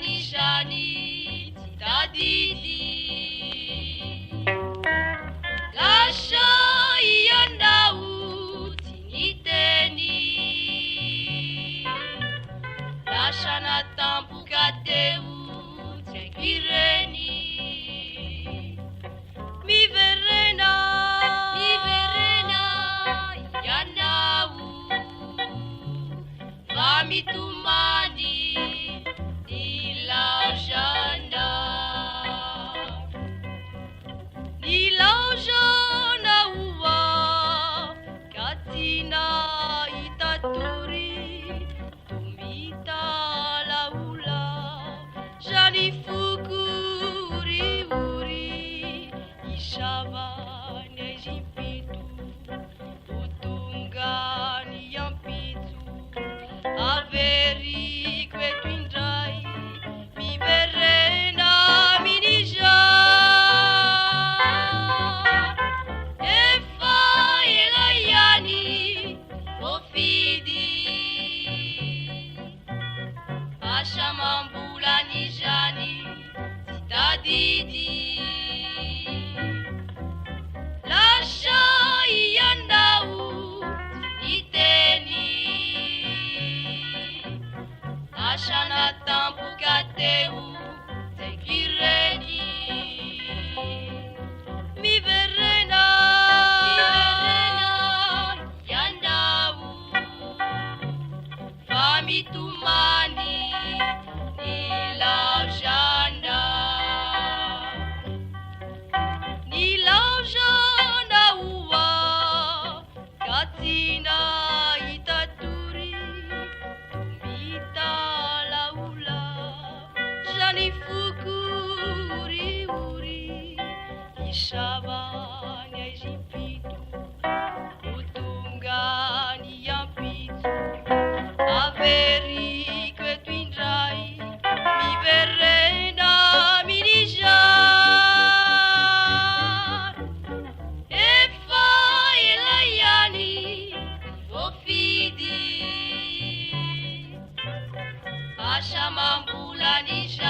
nishani titadidi lasha iyandau tiniteni lasha na tampuka teu tegireni mi verena yandau vami tumani Fukuri uri ishava nejipitu utungani yampitu averi kwetwindrai mi verena minija efa elayani ofidi ashamambula nijani titadidi lasha iyandau tiniteni lasha na tampuka teu tegireni mi verena yandau vami tumani katina itaturi tumita laula jani fukuri uri ishava nejipitu utungani yampitu averi kwetwindrai mi verena minija efa elayani ofidi ashamambula nija